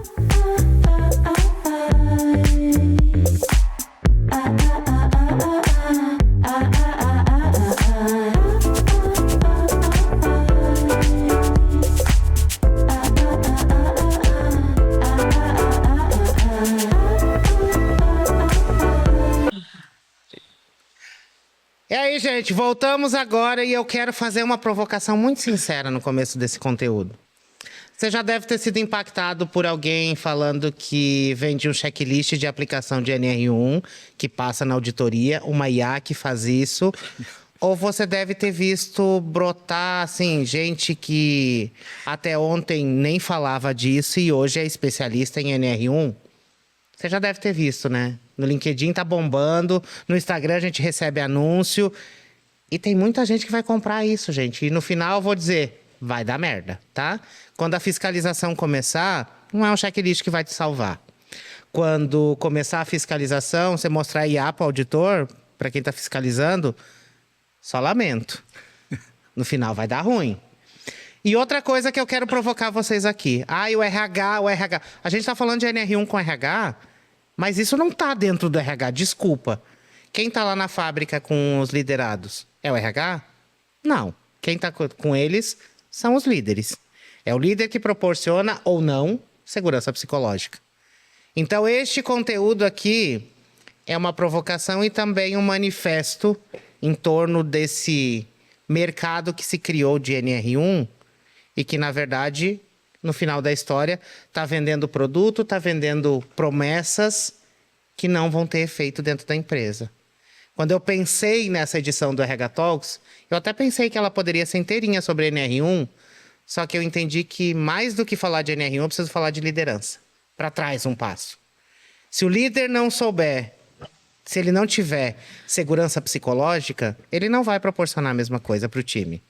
E aí, gente, voltamos agora e eu quero fazer uma provocação muito sincera no começo desse conteúdo. Você já deve ter sido impactado por alguém falando que vende um checklist de aplicação de NR1, que passa na auditoria, uma IA que faz isso. Ou você deve ter visto brotar, assim, gente que até ontem nem falava disso e hoje é especialista em NR1. Você já deve ter visto, né? No LinkedIn tá bombando, no Instagram a gente recebe anúncio. E tem muita gente que vai comprar isso, gente. E no final eu vou dizer, vai dar merda, tá? Quando a fiscalização começar, não é um checklist que vai te salvar. Quando começar a fiscalização, você mostrar IA para o auditor, para quem tá fiscalizando, só lamento. No final vai dar ruim. E outra coisa que eu quero provocar vocês aqui. O RH. A gente tá falando de NR1 com RH... Mas isso não está dentro do RH, desculpa. Quem está lá na fábrica com os liderados? É o RH? Não. Quem está com eles são os líderes. É o líder que proporciona ou não segurança psicológica. Então, este conteúdo aqui é uma provocação e também um manifesto em torno desse mercado que se criou de NR1 e que, na verdade... no final da história, está vendendo produto, está vendendo promessas que não vão ter efeito dentro da empresa. Quando eu pensei nessa edição do RH Talks, eu até pensei que ela poderia ser inteirinha sobre NR1, só que eu entendi que mais do que falar de NR1, eu preciso falar de liderança. Para trás um passo. Se o líder não souber, se ele não tiver segurança psicológica, ele não vai proporcionar a mesma coisa para o time.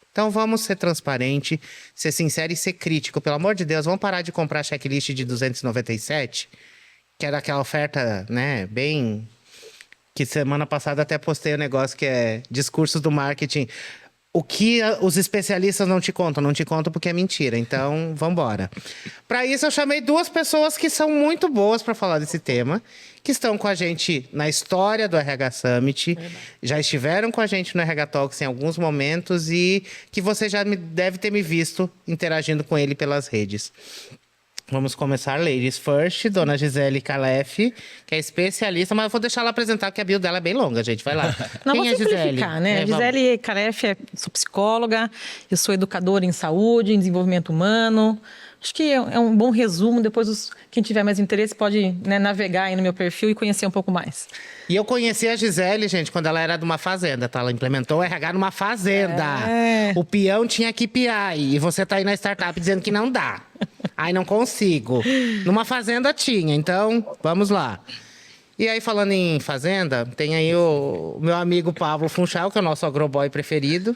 Então vamos ser transparente, ser sincero e ser crítico. Pelo amor de Deus, vamos parar de comprar checklist de 297, que era aquela oferta, né, bem... que semana passada até postei um negócio que é discursos do marketing. O que os especialistas não te contam porque é mentira. Então, vamos embora. Para isso, eu chamei duas pessoas que são muito boas para falar desse tema, que estão com a gente na história do RH Summit, já estiveram com a gente no RH Talks em alguns momentos e que você já deve ter me visto interagindo com ele pelas redes. Vamos começar, ladies first, dona Gisele Calef, que é especialista, mas eu vou deixar ela apresentar, porque a bio dela é bem longa, gente. Vai lá. Não, quem vou é simplificar, né? Gisele Calef, sou psicóloga, eu sou educadora em saúde, em desenvolvimento humano. Acho que é um bom resumo. Depois, quem tiver mais interesse pode, né, navegar aí no meu perfil e conhecer um pouco mais. E eu conheci a Gisele, gente, quando ela era de uma fazenda, tá? Ela implementou o RH numa fazenda. O peão tinha KPI e você tá aí na startup dizendo que não dá. Ai, não consigo. Numa fazenda tinha, então vamos lá. E aí, falando em fazenda, tem aí o meu amigo Pablo Funchal, que é o nosso agroboy preferido.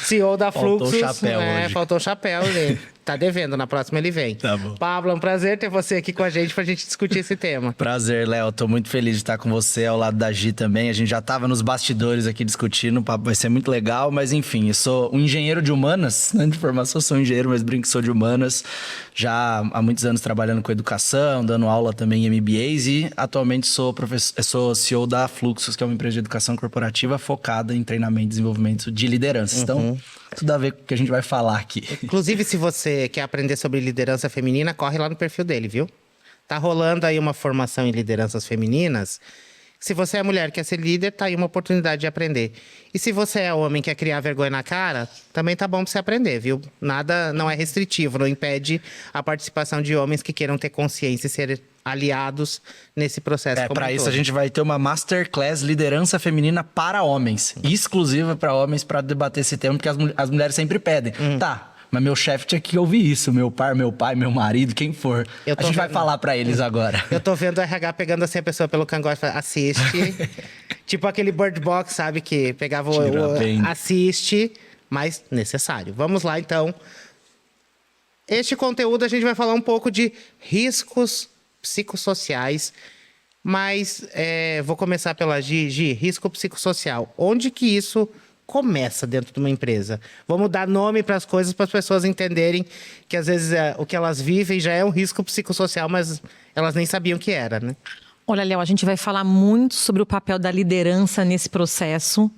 CEO da Fluxus. Faltou o chapéu hoje. Faltou o chapéu, gente. Tá devendo, na próxima ele vem. Tá bom. Pablo, é um prazer ter você aqui com a gente pra gente discutir esse tema. Prazer, Léo. Tô muito feliz de estar com você ao lado da Gi também. A gente já tava nos bastidores aqui discutindo, o papo vai ser muito legal, mas enfim, eu sou um engenheiro de humanas, né? De formação sou engenheiro, mas brinco que sou de humanas. Já há muitos anos trabalhando com educação, dando aula também em MBAs e atualmente sou CEO da Fluxus, que é uma empresa de educação corporativa focada em treinamento e desenvolvimento de liderança. Então, tudo a ver com o que a gente vai falar aqui. Inclusive, se você quer aprender sobre liderança feminina, corre lá no perfil dele, viu? Tá rolando aí uma formação em lideranças femininas. Se você é mulher e quer ser líder, tá aí uma oportunidade de aprender. E se você é homem e quer criar vergonha na cara, também tá bom pra você aprender, viu? Nada não é restritivo, não impede a participação de homens que queiram ter consciência e ser aliados nesse processo. Para isso, a gente vai ter uma Masterclass Liderança Feminina para Homens. Exclusiva para homens, para debater esse tema, porque as mulheres sempre pedem. Tá, mas meu chefe tinha que ouvir isso. Meu pai, meu marido, quem for. A gente vai falar para eles agora. Eu tô vendo o RH pegando assim a pessoa pelo cangote e falando, assiste. Tipo aquele Bird Box, sabe? Que pegava assiste, mas necessário. Vamos lá, então. Este conteúdo a gente vai falar um pouco de riscos psicossociais, mas vou começar pela Gi, risco psicossocial. Onde que isso começa dentro de uma empresa? Vamos dar nome para as coisas para as pessoas entenderem que às vezes o que elas vivem já é um risco psicossocial, mas elas nem sabiam que era, né? Olha, Léo, a gente vai falar muito sobre o papel da liderança nesse processo,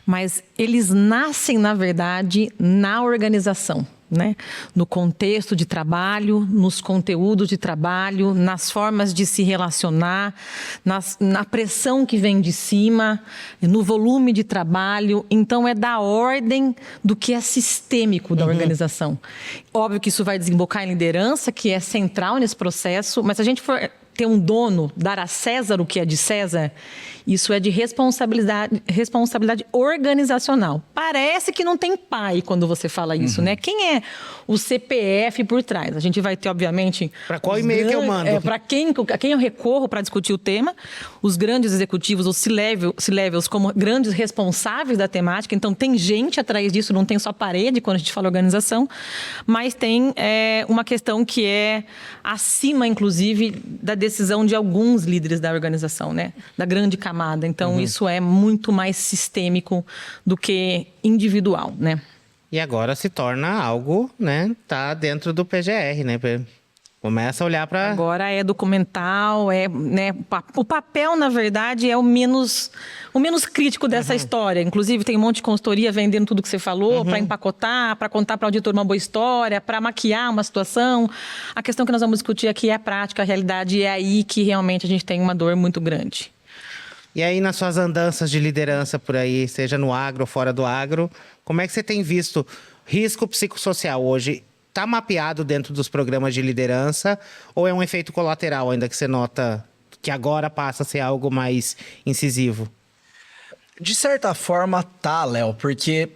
mas eles nascem, na verdade, na organização, né? No contexto de trabalho, nos conteúdos de trabalho, nas formas de se relacionar, na pressão que vem de cima, no volume de trabalho. Então, é da ordem do que é sistêmico da organização. Óbvio que isso vai desembocar em liderança, que é central nesse processo, mas se a gente for ter um dono, dar a César o que é de César, isso é de responsabilidade organizacional. Parece que não tem pai quando você fala isso, né? Quem é o CPF por trás? A gente vai ter, obviamente... Para qual e-mail que eu mando? Para quem eu recorro para discutir o tema, os grandes executivos, os C-levels, como grandes responsáveis da temática. Então, tem gente atrás disso, não tem só parede quando a gente fala organização, mas tem uma questão que é acima, inclusive, da decisão de alguns líderes da organização, né? Da grande camada. Então, isso é muito mais sistêmico do que individual, né? E agora se torna algo, né? Tá dentro do PGR, né? Começa a olhar para... Agora é documental, né? O papel, na verdade, é o menos crítico dessa história. Inclusive, tem um monte de consultoria vendendo tudo que você falou, para empacotar, para contar para o auditor uma boa história, para maquiar uma situação. A questão que nós vamos discutir aqui é a prática, a realidade, e é aí que realmente a gente tem uma dor muito grande. E aí, nas suas andanças de liderança por aí, seja no agro ou fora do agro, como é que você tem visto risco psicossocial hoje? Está mapeado dentro dos programas de liderança ou é um efeito colateral ainda que você nota que agora passa a ser algo mais incisivo? De certa forma, tá, Léo, porque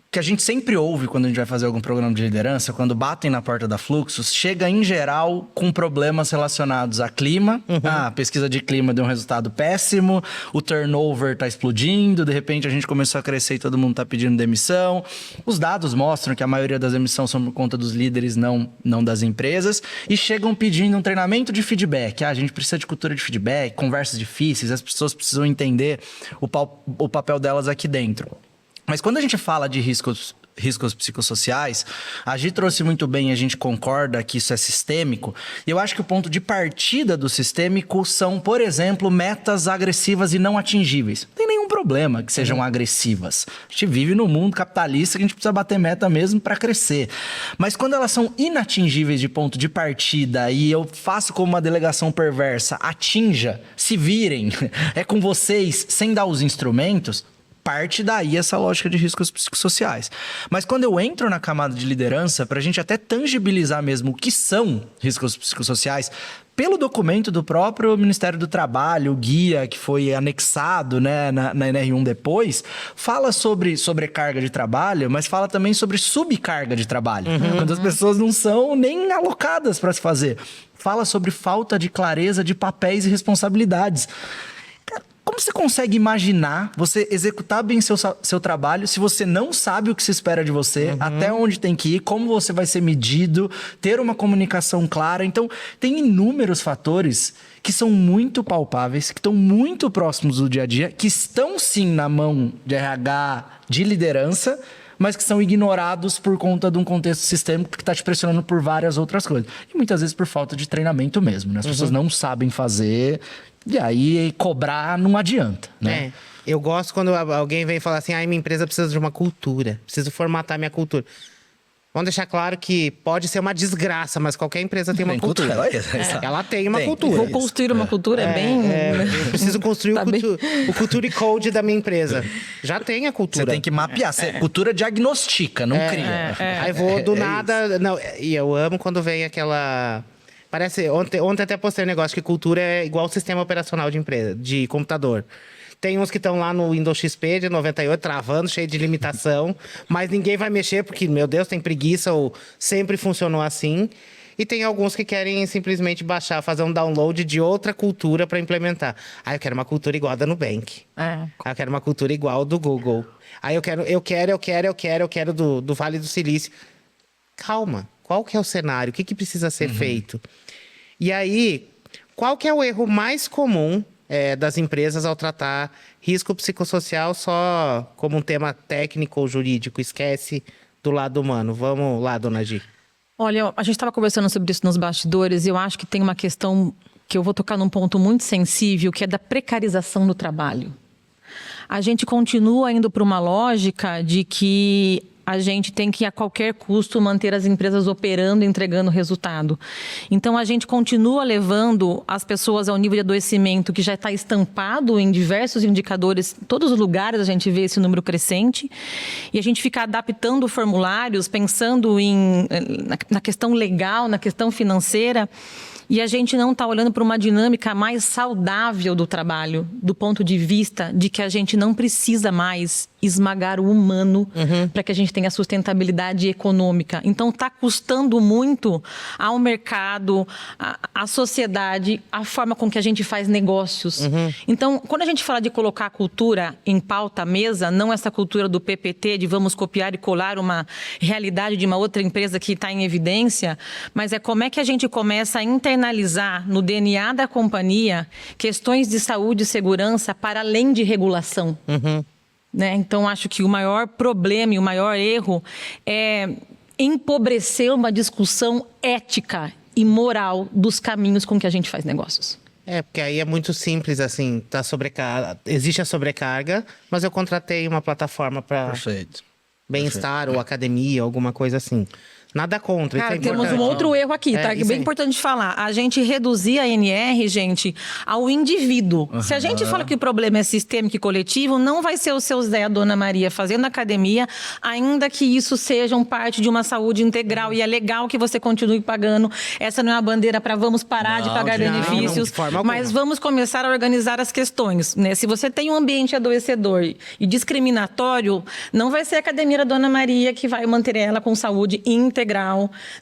que a gente sempre ouve quando a gente vai fazer algum programa de liderança, quando batem na porta da Fluxus, chega em geral com problemas relacionados a clima. A pesquisa de clima deu um resultado péssimo, o turnover tá explodindo, de repente a gente começou a crescer e todo mundo tá pedindo demissão. Os dados mostram que a maioria das demissões são por conta dos líderes, não das empresas, e chegam pedindo um treinamento de feedback. A gente precisa de cultura de feedback, conversas difíceis, as pessoas precisam entender o papel delas aqui dentro. Mas quando a gente fala de riscos psicossociais, a Gi trouxe muito bem, a gente concorda que isso é sistêmico. E eu acho que o ponto de partida do sistêmico são, por exemplo, metas agressivas e não atingíveis. Não tem nenhum problema que sejam agressivas. A gente vive num mundo capitalista que a gente precisa bater meta mesmo para crescer. Mas quando elas são inatingíveis de ponto de partida e eu faço como uma delegação perversa, atinja, se virem, é com vocês, sem dar os instrumentos... parte daí essa lógica de riscos psicossociais. Mas quando eu entro na camada de liderança, para a gente até tangibilizar mesmo o que são riscos psicossociais, pelo documento do próprio Ministério do Trabalho, o guia que foi anexado, né, na NR1 depois, fala sobre sobrecarga de trabalho, mas fala também sobre subcarga de trabalho, quando as pessoas não são nem alocadas para se fazer. Fala sobre falta de clareza de papéis e responsabilidades. Como você consegue imaginar você executar bem seu trabalho se você não sabe o que se espera de você, até onde tem que ir, como você vai ser medido, ter uma comunicação clara? Então, tem inúmeros fatores que são muito palpáveis, que estão muito próximos do dia a dia, que estão sim na mão de RH, de liderança, mas que são ignorados por conta de um contexto sistêmico que está te pressionando por várias outras coisas. E muitas vezes por falta de treinamento mesmo, né? As pessoas não sabem fazer... E aí, cobrar não adianta, né? Eu gosto quando alguém vem falar assim, minha empresa precisa de uma cultura, preciso formatar minha cultura. Vamos deixar claro que pode ser uma desgraça, mas qualquer empresa tem uma cultura. Ela tem uma cultura. Vou construir uma cultura eu preciso construir o Culture Code da minha empresa. Já tem a cultura. Você tem que mapear. Cultura diagnostica, não cria. Aí vou do nada... Não, e eu amo quando vem aquela... Parece, ontem até postei um negócio que cultura é igual ao sistema operacional de empresa, de computador. Tem uns que estão lá no Windows XP de 98, travando, cheio de limitação, mas ninguém vai mexer porque, meu Deus, tem preguiça ou sempre funcionou assim. E tem alguns que querem simplesmente baixar, fazer um download de outra cultura para implementar. Eu quero uma cultura igual a da Nubank. Eu quero uma cultura igual do Google. Eu quero do Vale do Silício. Calma. Qual que é o cenário? O que precisa ser feito? E aí, qual que é o erro mais comum das empresas ao tratar risco psicossocial só como um tema técnico ou jurídico. Esquece do lado humano. Vamos lá, dona Gi. Olha, a gente estava conversando sobre isso nos bastidores e eu acho que tem uma questão que eu vou tocar num ponto muito sensível, que é da precarização do trabalho. A gente continua indo para uma lógica de que a gente tem que, a qualquer custo, manter as empresas operando e entregando resultado. Então, a gente continua levando as pessoas ao nível de adoecimento que já está estampado em diversos indicadores. Em todos os lugares a gente vê esse número crescente. E a gente fica adaptando formulários, pensando na questão legal, na questão financeira. E a gente não está olhando para uma dinâmica mais saudável do trabalho, do ponto de vista de que a gente não precisa mais esmagar o humano para que a gente tenha sustentabilidade econômica. Então, está custando muito ao mercado, à sociedade, a forma com que a gente faz negócios. Então, quando a gente fala de colocar a cultura em pauta à mesa, não essa cultura do PPT, de vamos copiar e colar uma realidade de uma outra empresa que está em evidência, mas é como é que a gente começa a internalizar no DNA da companhia questões de saúde e segurança para além de regulação. Né? Então, acho que o maior problema e o maior erro é empobrecer uma discussão ética e moral dos caminhos com que a gente faz negócios. Porque aí é muito simples, assim, existe a sobrecarga, mas eu contratei uma plataforma para bem-estar ou academia, alguma coisa assim. Nada contra, Cara, isso é temos um outro erro aqui, tá? isso Bem aí. importante falar. A gente reduzir a NR, gente, ao indivíduo. Se a gente fala que o problema é sistêmico e coletivo, não vai ser o seu Zé, a Dona Maria fazendo academia, ainda que isso seja parte de uma saúde integral. E é legal que você continue pagando. Essa não é uma bandeira para vamos parar de pagar benefícios, não, de forma alguma. mas vamos começar a organizar as questões. Né? Se você tem um ambiente adoecedor e discriminatório, não vai ser a academia da Dona Maria que vai manter ela com saúde integral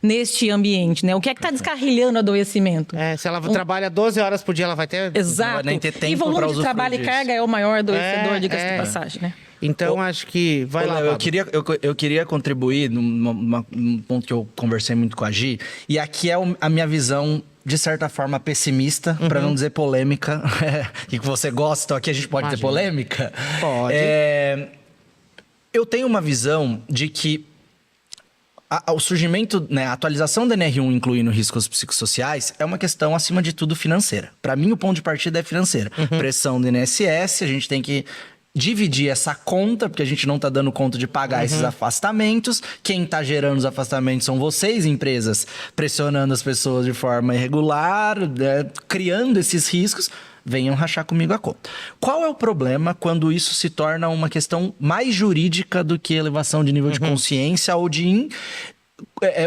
neste ambiente, né? O que é que está descarrilhando o adoecimento? Se ela trabalha 12 horas por dia, ela vai ter... Exato. Não vai nem ter tempo e volume pra de usufruir trabalho e disso. carga é o maior adoecedor, diga-se de passagem, né? Então, acho que... Vai lá, Léo, Pablo. eu queria contribuir num ponto que eu conversei muito com a Gi. E aqui é a minha visão, de certa forma, pessimista, para não dizer polêmica. E que você gosta, então aqui a gente pode ter polêmica? Pode. Eu tenho uma visão de que o surgimento, né, a atualização da NR1 incluindo riscos psicossociais é uma questão, acima de tudo, financeira. Para mim, o ponto de partida é financeira. Pressão do INSS, a gente tem que dividir essa conta, porque a gente não está dando conta de pagar esses afastamentos. Quem está gerando os afastamentos são vocês, empresas, pressionando as pessoas de forma irregular, né, criando esses riscos. Venham rachar comigo a conta. Qual é o problema quando isso se torna uma questão mais jurídica do que elevação de nível de consciência ou de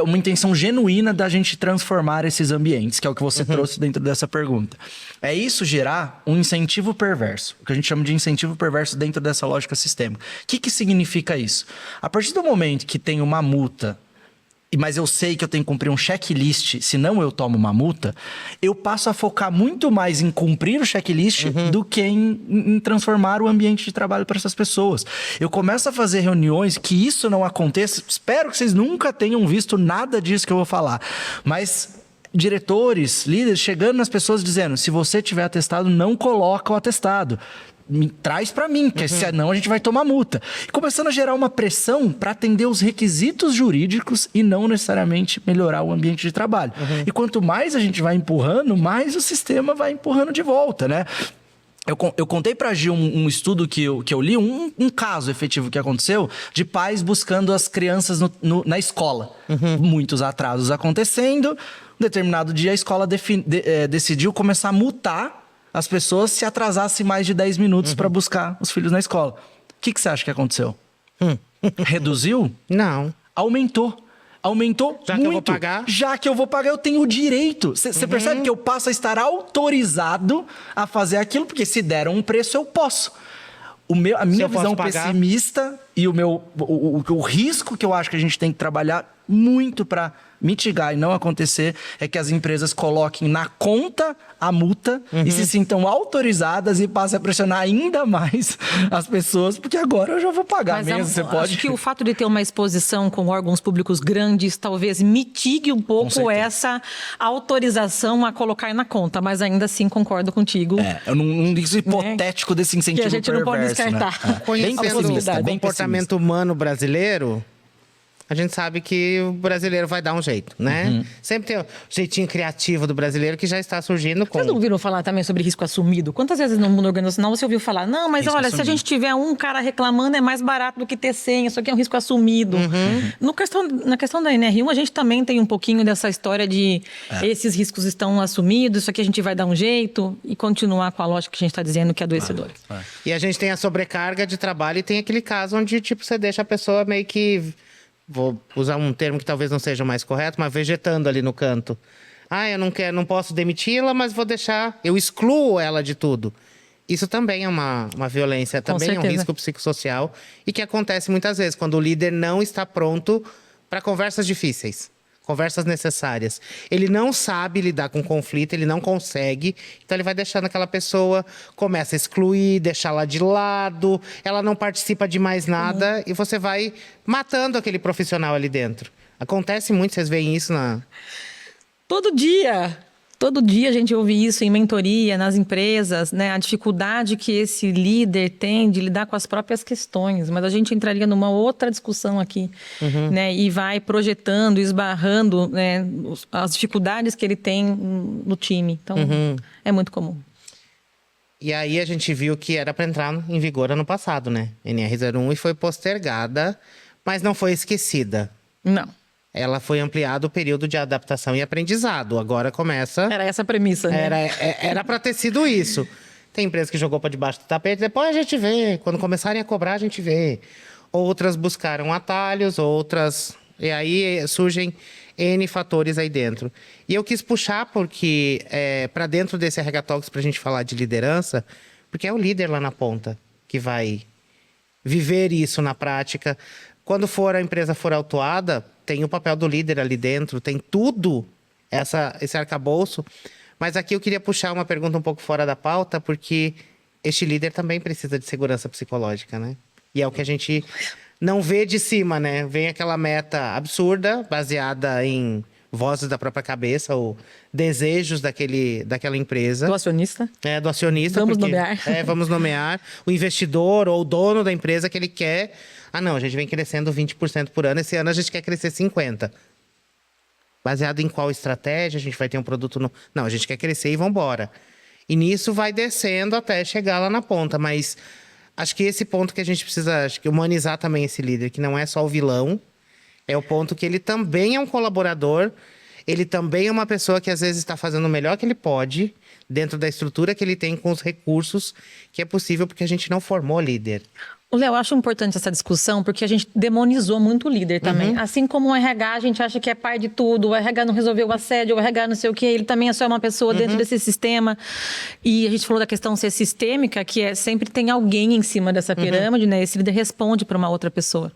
uma intenção genuína da gente transformar esses ambientes, que é o que você trouxe dentro dessa pergunta? É isso gerar um incentivo perverso, o que a gente chama de incentivo perverso dentro dessa lógica sistêmica. O que significa isso? A partir do momento que tem uma multa, mas eu sei que eu tenho que cumprir um checklist, senão eu tomo uma multa, eu passo a focar muito mais em cumprir o checklist do que em transformar o ambiente de trabalho para essas pessoas. Eu começo a fazer reuniões que isso não aconteça. Espero que vocês nunca tenham visto nada disso que eu vou falar. Mas diretores, líderes, chegando nas pessoas dizendo, se você tiver atestado, não coloca o atestado. Traz para mim, porque senão a gente vai tomar multa. E começando a gerar uma pressão para atender os requisitos jurídicos e não necessariamente melhorar o ambiente de trabalho. E quanto mais a gente vai empurrando, mais o sistema vai empurrando de volta, né? Eu contei pra Gil um estudo que eu li, um caso efetivo que aconteceu, de pais buscando as crianças na escola. Muitos atrasos acontecendo. Um determinado dia a escola decidiu começar a multar as pessoas se atrasassem mais de 10 minutos para buscar os filhos na escola. O que você acha que aconteceu? Reduziu? Não. Aumentou muito. Já que eu vou pagar? Já que eu vou pagar, eu tenho o direito. Você percebe que eu passo a estar autorizado a fazer aquilo, porque se deram um preço, eu posso. A minha visão pessimista e o risco que eu acho que a gente tem que trabalhar muito para mitigar e não acontecer é que as empresas coloquem na conta a multa e se sintam autorizadas e passem a pressionar ainda mais as pessoas, porque agora eu já vou pagar Mas mesmo, você pode... acho que o fato de ter uma exposição com órgãos públicos grandes talvez mitigue um pouco essa autorização a colocar na conta, mas ainda assim concordo contigo. Eu não disse hipotético desse incentivo que a gente não pode perverso, descartar. né? Conhecendo Bem pessimista, o bem comportamento humano brasileiro, a gente sabe que o brasileiro vai dar um jeito, né? Sempre tem o jeitinho criativo do brasileiro que já está surgindo com... Vocês não ouviram falar também sobre risco assumido? Quantas vezes no mundo organizacional você ouviu falar, não, mas Risco olha, assumido. se a gente tiver um cara reclamando é mais barato do que ter 100, isso aqui é um risco assumido. Na questão da NR1, a gente também tem um pouquinho dessa história de esses riscos estão assumidos, isso aqui a gente vai dar um jeito e continuar com a lógica que a gente está dizendo que é adoecedora. E a gente tem a sobrecarga de trabalho e tem aquele caso onde, tipo, você deixa a pessoa meio que... Vou usar um termo que talvez não seja o mais correto, mas vegetando ali no canto. Eu não posso demiti-la, mas vou deixar... Eu excluo ela de tudo. Isso também é uma violência, também é um risco psicossocial e que acontece muitas vezes, quando o líder não está pronto para conversas difíceis. Conversas necessárias. Ele não sabe lidar com conflito, ele não consegue. Então, ele vai deixando aquela pessoa, começa a excluir, deixá-la de lado. Ela não participa de mais nada e você vai matando aquele profissional ali dentro. Acontece muito, vocês veem isso na... Todo dia a gente ouve isso em mentoria, nas empresas, né? A dificuldade que esse líder tem de lidar com as próprias questões. Mas a gente entraria numa outra discussão aqui, né? E vai projetando, esbarrando, né? As dificuldades que ele tem no time. Então, é muito comum. E aí a gente viu que era para entrar em vigor ano passado, né? NR01 e foi postergada, mas não foi esquecida. Não. Ela foi ampliado o período de adaptação e aprendizado. Agora começa... Era essa a premissa, né? Era para ter sido isso. Tem empresa que jogou para debaixo do tapete, depois a gente vê. Quando começarem a cobrar, a gente vê. Outras buscaram atalhos, outras... E aí surgem N fatores aí dentro. E eu quis puxar porque para dentro desse RH Talks, para a gente falar de liderança, porque é o líder lá na ponta que vai viver isso na prática. Quando a empresa for autuada, tem o papel do líder ali dentro, tem tudo esse arcabouço. Mas aqui eu queria puxar uma pergunta um pouco fora da pauta, porque este líder também precisa de segurança psicológica, né? E é o que a gente não vê de cima, né? Vem aquela meta absurda, baseada em vozes da própria cabeça, ou desejos daquela empresa. Do acionista. Do acionista. Vamos nomear. Vamos nomear. O investidor ou o dono da empresa que ele quer... não, a gente vem crescendo 20% por ano, esse ano a gente quer crescer 50%. Baseado em qual estratégia? A gente vai ter um produto... Não, a gente quer crescer e vamos embora. E nisso vai descendo até chegar lá na ponta, mas acho que esse ponto que a gente precisa humanizar também esse líder, que não é só o vilão, é o ponto que ele também é um colaborador, ele também é uma pessoa que às vezes está fazendo o melhor que ele pode, dentro da estrutura que ele tem, com os recursos que é possível, porque a gente não formou líder. Léo, eu acho importante essa discussão, porque a gente demonizou muito o líder também. Assim como o RH, a gente acha que é pai de tudo, o RH não resolveu o assédio, o RH não sei o quê, ele também é só uma pessoa dentro desse sistema. E a gente falou da questão ser sistêmica, que sempre tem alguém em cima dessa pirâmide, né? Esse líder responde para uma outra pessoa.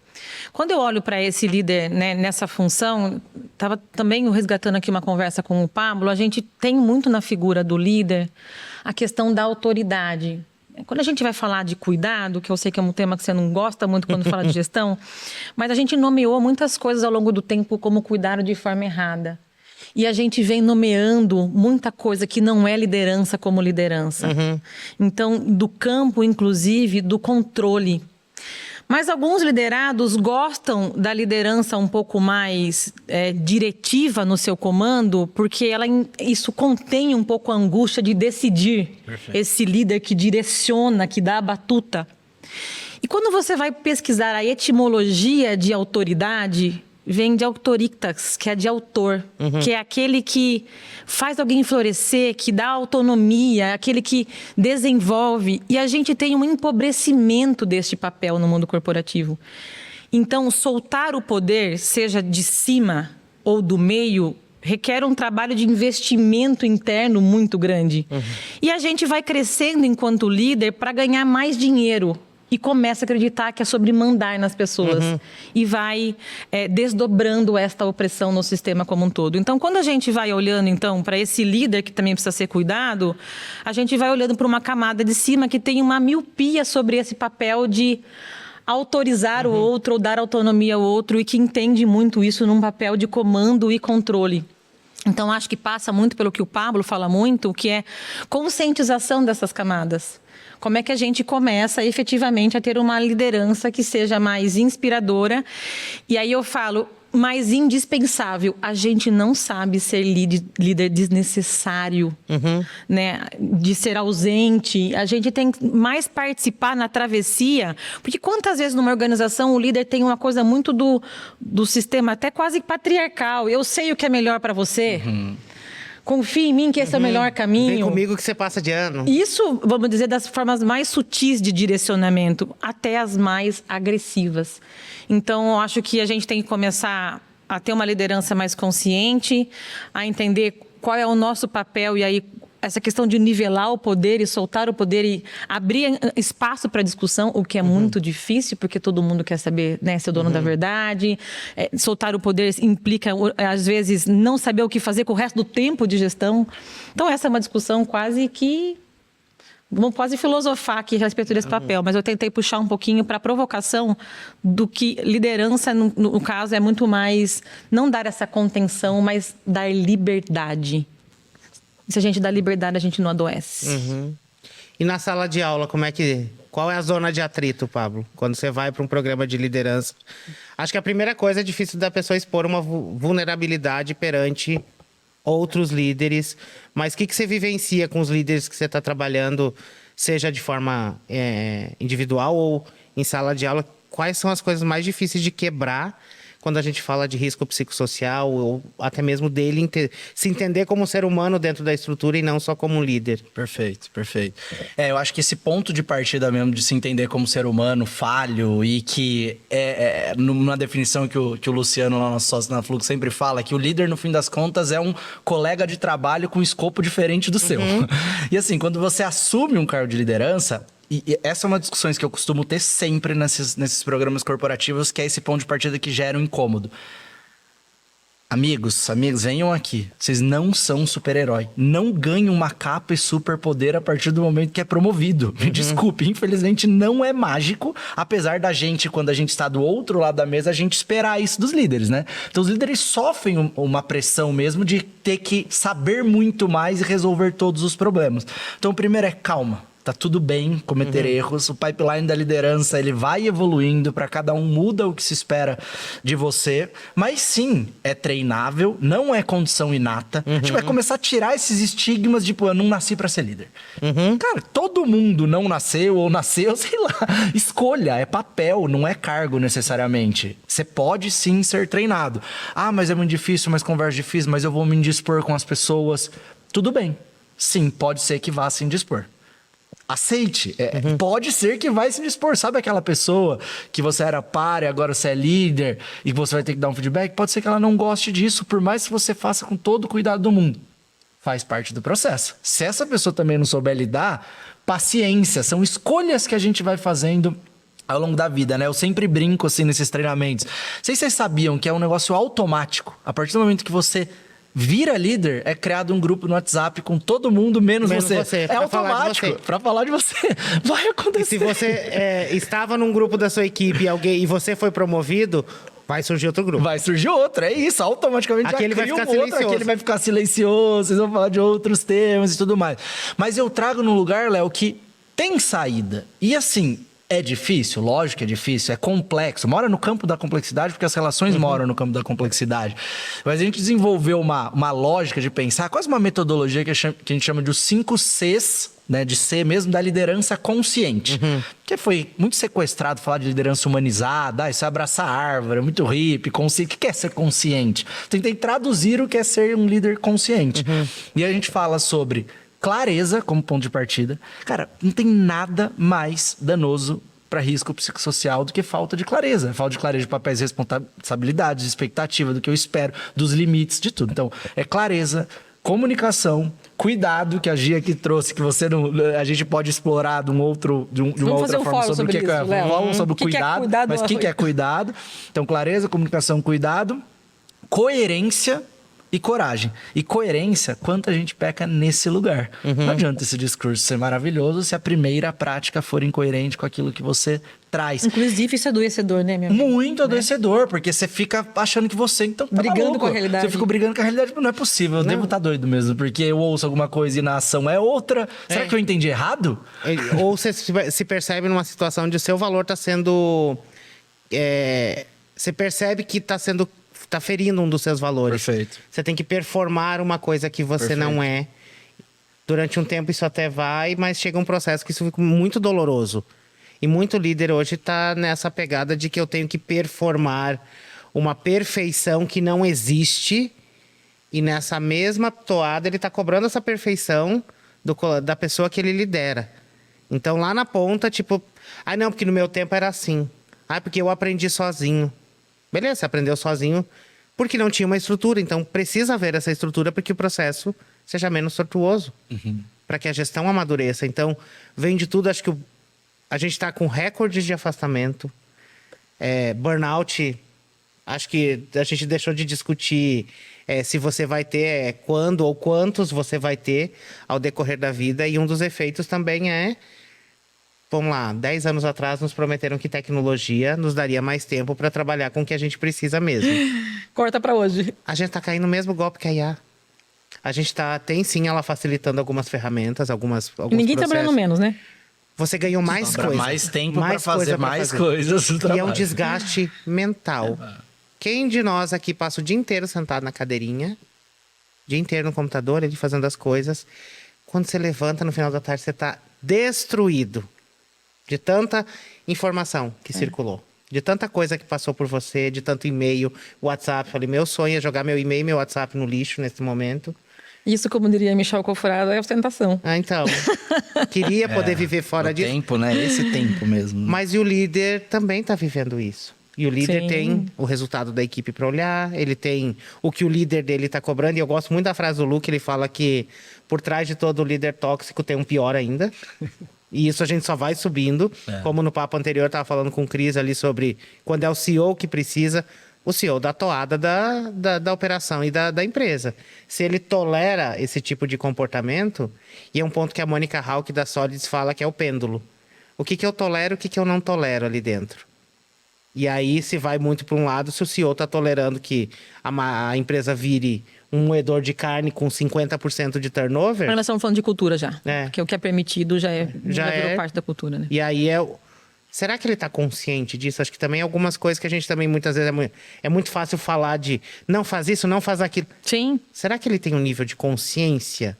Quando eu olho para esse líder, né, nessa função, estava também resgatando aqui uma conversa com o Pablo, a gente tem muito na figura do líder a questão da autoridade. Quando a gente vai falar de cuidado, que eu sei que é um tema que você não gosta muito quando fala de gestão, mas a gente nomeou muitas coisas ao longo do tempo como cuidar de forma errada. E a gente vem nomeando muita coisa que não é liderança como liderança. Então, do campo, inclusive, do controle. Mas alguns liderados gostam da liderança um pouco mais diretiva no seu comando, porque isso contém um pouco a angústia de decidir. Perfeito. Esse líder que direciona, que dá a batuta. E quando você vai pesquisar a etimologia de autoridade, vem de autoritas, que é de autor, que é aquele que faz alguém florescer, que dá autonomia, aquele que desenvolve. E a gente tem um empobrecimento deste papel no mundo corporativo. Então, soltar o poder, seja de cima ou do meio, requer um trabalho de investimento interno muito grande. E a gente vai crescendo enquanto líder para ganhar mais dinheiro. e começa a acreditar que é sobre mandar nas pessoas. E vai desdobrando esta opressão no sistema como um todo. Então, quando a gente vai olhando, então, para esse líder que também precisa ser cuidado, a gente vai olhando para uma camada de cima que tem uma miopia sobre esse papel de autorizar o outro ou dar autonomia ao outro e que entende muito isso num papel de comando e controle. Então, acho que passa muito pelo que o Pablo fala muito, que é conscientização dessas camadas. Como é que a gente começa efetivamente a ter uma liderança que seja mais inspiradora? E aí eu falo, mais indispensável. A gente não sabe ser líder desnecessário, né? De ser ausente. A gente tem que mais participar na travessia. Porque quantas vezes numa organização o líder tem uma coisa muito do sistema, até quase patriarcal. Eu sei o que é melhor para você. Confie em mim que esse é o melhor caminho. Vem comigo que você passa de ano. Isso, vamos dizer, das formas mais sutis de direcionamento até as mais agressivas. Então, eu acho que a gente tem que começar a ter uma liderança mais consciente, a entender qual é o nosso papel e aí essa questão de nivelar o poder e soltar o poder e abrir espaço para discussão, o que é muito difícil, porque todo mundo quer saber, né, ser o dono da verdade. Soltar o poder implica, às vezes, não saber o que fazer com o resto do tempo de gestão. Então, essa é uma discussão quase que... Vamos quase filosofar aqui a respeito desse papel, mas eu tentei puxar um pouquinho para a provocação do que liderança, no caso, é muito mais não dar essa contenção, mas dar liberdade. Se a gente dá liberdade, a gente não adoece. E na sala de aula, qual é a zona de atrito, Pablo? Quando você vai para um programa de liderança. Acho que a primeira coisa é difícil da pessoa expor uma vulnerabilidade perante outros líderes. Mas o que você vivencia com os líderes que você está trabalhando, seja de forma individual ou em sala de aula? Quais são as coisas mais difíceis de quebrar quando a gente fala de risco psicossocial ou até mesmo dele se entender como um ser humano dentro da estrutura e não só como um líder? Perfeito, perfeito. Eu acho que esse ponto de partida mesmo de se entender como ser humano falho e que numa definição que o Luciano, lá nosso sócio na Flux, sempre fala, que o líder, no fim das contas, é um colega de trabalho com escopo diferente do seu. E assim, quando você assume um cargo de liderança... E essa é uma das discussões que eu costumo ter sempre nesses programas corporativos, que é esse ponto de partida que gera um incômodo. Amigos, venham aqui. Vocês não são super-herói. Não ganham uma capa e superpoder a partir do momento que é promovido. Me desculpe, infelizmente não é mágico, apesar da gente, quando a gente está do outro lado da mesa, a gente esperar isso dos líderes, né? Então os líderes sofrem uma pressão mesmo de ter que saber muito mais e resolver todos os problemas. Então o primeiro é calma. Tá tudo bem cometer erros. O pipeline da liderança, ele vai evoluindo, para cada um muda o que se espera de você. Mas sim, é treinável, não é condição inata. A gente vai começar a tirar esses estigmas de, eu não nasci para ser líder. Cara, todo mundo não nasceu ou nasceu, sei lá. Escolha, é papel, não é cargo necessariamente. Você pode sim ser treinado. Ah, mas é muito difícil, mas conversa difícil, mas eu vou me indispor com as pessoas. Tudo bem. Sim, pode ser que vá se indispor. Aceite. Pode ser que vai se dispor. Sabe aquela pessoa que você era par e agora você é líder e você vai ter que dar um feedback? Pode ser que ela não goste disso, por mais que você faça com todo o cuidado do mundo. Faz parte do processo. Se essa pessoa também não souber lidar, paciência. São escolhas que a gente vai fazendo ao longo da vida, né? Eu sempre brinco assim nesses treinamentos. Não sei se vocês sabiam que é um negócio automático. A partir do momento que você vira líder, é criado um grupo no WhatsApp com todo mundo, menos você. É automático, pra falar de você. Vai acontecer. E se você estava num grupo da sua equipe e você foi promovido, vai surgir outro grupo. Vai surgir outro, é isso. Automaticamente aquele vai ficar silencioso. Aquele vai ficar silencioso, vocês vão falar de outros temas e tudo mais. Mas eu trago num lugar, Léo, que tem saída. E assim... É difícil? Lógico que é difícil, é complexo. Mora no campo da complexidade, porque as relações moram no campo da complexidade. Mas a gente desenvolveu uma lógica de pensar, quase uma metodologia que a gente chama de os 5 Cs, né, de C mesmo, da liderança consciente. Que foi muito sequestrado falar de liderança humanizada, isso é abraçar a árvore, é muito hippie, consciente. O que é ser consciente? Tentei traduzir o que é ser um líder consciente. E a gente fala sobre... clareza como ponto de partida. Cara, não tem nada mais danoso para risco psicossocial do que falta de clareza. Falta de clareza de papéis e responsabilidades, de expectativa, do que eu espero, dos limites, de tudo. Então, é clareza, comunicação, cuidado que a Gia aqui trouxe, que você não, a gente pode explorar de uma Vamos fazer outra um forma fórum sobre o que isso, Léo. falamos sobre o Que é cuidado, cuidado? mas o que é cuidado? Então, clareza, comunicação, cuidado, coerência e coragem. E coerência, quanta gente peca nesse lugar. Não adianta esse discurso ser maravilhoso se a primeira prática for incoerente com aquilo que você traz. Inclusive, isso é adoecedor, né, minha amiga? Muito adoecedor, porque você fica achando que você então tá Brigando maluco. com a realidade. Você fica brigando com a realidade, não é possível. Eu devo estar doido mesmo, porque eu ouço alguma coisa e na ação é outra. Será que eu entendi errado? Ou você se percebe numa situação onde o seu valor está sendo... você percebe que tá ferindo um dos seus valores. Perfeito. Você tem que performar uma coisa que você não é. Durante um tempo isso até vai, mas chega um processo que isso fica muito doloroso. E muito líder hoje está nessa pegada de que eu tenho que performar uma perfeição que não existe. E nessa mesma toada ele está cobrando essa perfeição da pessoa que ele lidera. Então lá na ponta, tipo... Ah, não, porque no meu tempo era assim. Ah, porque eu aprendi sozinho. Beleza, você aprendeu sozinho porque não tinha uma estrutura. Então, precisa haver essa estrutura para que o processo seja menos tortuoso. Para que a gestão amadureça. Então, vem de tudo. Acho que a gente está com recordes de afastamento. Burnout, acho que a gente deixou de discutir se você vai ter, quando ou quantos você vai ter ao decorrer da vida. E um dos efeitos também vamos lá, 10 anos atrás nos prometeram que tecnologia nos daria mais tempo para trabalhar com o que a gente precisa mesmo. Corta pra hoje. A gente tá caindo no mesmo golpe que a IA. A gente tem sim ela facilitando algumas ferramentas, alguns Ninguém processos. trabalhando menos, né? Você ganhou mais Sobra coisa. mais tempo para fazer coisa pra mais fazer. coisas do E é um trabalho. desgaste mental. Quem de nós aqui passa o dia inteiro sentado na cadeirinha, o dia inteiro no computador, ele fazendo as coisas. Quando você levanta no final da tarde, você tá destruído. De tanta informação que circulou. De tanta coisa que passou por você, de tanto e-mail, WhatsApp. Falei, meu sonho é jogar meu e-mail e meu WhatsApp no lixo nesse momento. Isso, como diria Michel Cofrado, é ostentação. Ah, então. Queria poder viver fora O disso. tempo, né? Esse tempo mesmo. Mas e o líder também está vivendo isso. E o líder Sim. tem o resultado da equipe para olhar, ele tem o que o líder dele está cobrando. E eu gosto muito da frase do Luke, ele fala que por trás de todo líder tóxico tem um pior ainda. E isso a gente só vai subindo. Como no papo anterior, eu estava falando com o Cris ali sobre quando é o CEO que precisa, o CEO da toada da operação e da empresa. Se ele tolera esse tipo de comportamento, e é um ponto que a Mônica Hauck da Solids fala que é o pêndulo. O que eu tolero, o que eu não tolero ali dentro. E aí se vai muito para um lado, se o CEO está tolerando que a empresa vire um moedor de carne com 50% de turnover... Mas nós estamos falando de cultura já. É. Porque o que é permitido já virou parte da cultura, né? E aí será que ele está consciente disso? Acho que também algumas coisas que a gente também muitas vezes é muito fácil falar de não faz isso, não faz aquilo. Sim. Será que ele tem um nível de consciência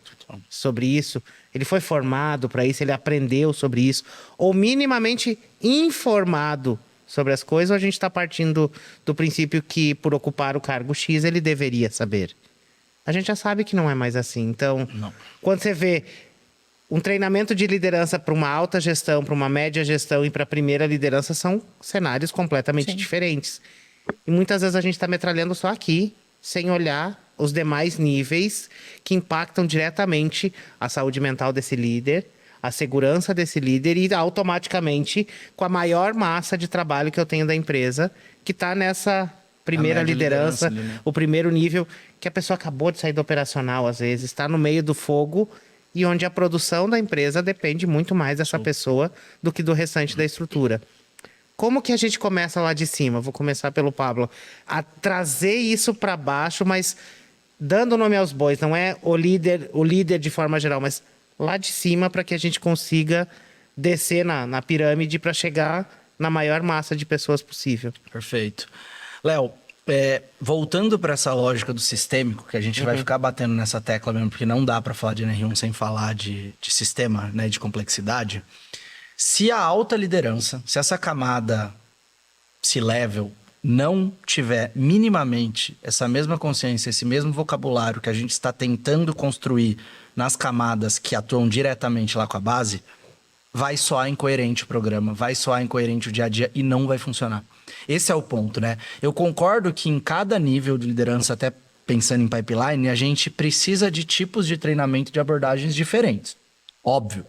sobre isso? Ele foi formado para isso, ele aprendeu sobre isso? Ou minimamente informado sobre as coisas? Ou a gente está partindo do princípio que por ocupar o cargo X ele deveria saber? A gente já sabe que não é mais assim. Então, quando você vê um treinamento de liderança para uma alta gestão, para uma média gestão e para a primeira liderança, são cenários completamente diferentes. E muitas vezes a gente está metralhando só aqui, sem olhar os demais níveis que impactam diretamente a saúde mental desse líder, a segurança desse líder e automaticamente com a maior massa de trabalho que eu tenho da empresa, que está nessa primeira liderança, ali, né? o primeiro nível, que a pessoa acabou de sair do operacional, às vezes, está no meio do fogo e onde a produção da empresa depende muito mais dessa pessoa do que do restante da estrutura. Como que a gente começa lá de cima? Vou começar pelo Pablo. A trazer isso para baixo, mas dando nome aos bois. Não é o líder de forma geral, mas lá de cima para que a gente consiga descer na pirâmide para chegar na maior massa de pessoas possível. Perfeito. Léo, voltando para essa lógica do sistêmico, que a gente vai ficar batendo nessa tecla mesmo, porque não dá para falar de NR1 sem falar de sistema, né, de complexidade. Se a alta liderança, se essa camada C-level não tiver minimamente essa mesma consciência, esse mesmo vocabulário que a gente está tentando construir nas camadas que atuam diretamente lá com a base, vai soar incoerente o programa, vai soar incoerente o dia a dia e não vai funcionar. Esse é o ponto, né? Eu concordo que em cada nível de liderança, até pensando em pipeline, a gente precisa de tipos de treinamento de abordagens diferentes. Óbvio.